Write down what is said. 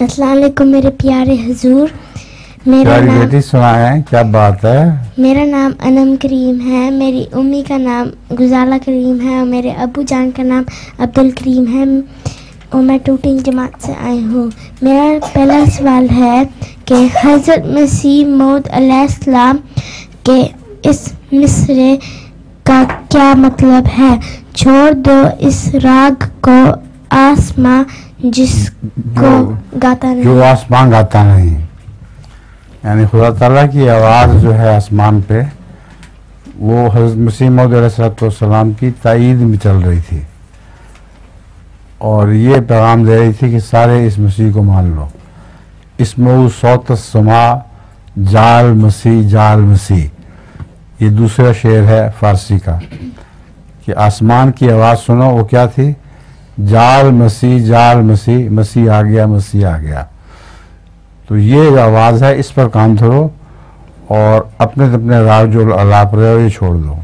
अस्सलाम वालेकुम मेरे प्यारे हुजूर। मेरा नाम बेटी सुनाए, क्या बात है। मेरा नाम अनम करीम है। मेरी उम्मी का नाम गुजाला करीम है और मेरे अबू जान का नाम अब्दुल करीम है और मैं टूटिंग जमात से आई हूँ। मेरा पहला सवाल है कि हज़रत मसीह मौद अलैहिस्सलाम के इस मिसरे का क्या मतलब है? छोड़ दो इस राग को आसमां जिसको गाता नहीं, जो आसमान गाता नहीं, यानी खुदा ताला की आवाज़ जो है आसमान पे, वो हज़रत मसीह मौद अलैहिस्सलाम की ताईद में चल रही थी और ये पैगाम दे रही थी कि सारे इस मसीह को मान लो। इसमो सौत समा जाल मसीह, ये दूसरा शेर है फारसी का कि आसमान की आवाज़ सुनो। वो क्या थी? जाल मसीह, मसीह आ गया। तो ये आवाज़ है, इस पर कान धरो और अपने राग जो अल्लाह पर है ये छोड़ दो।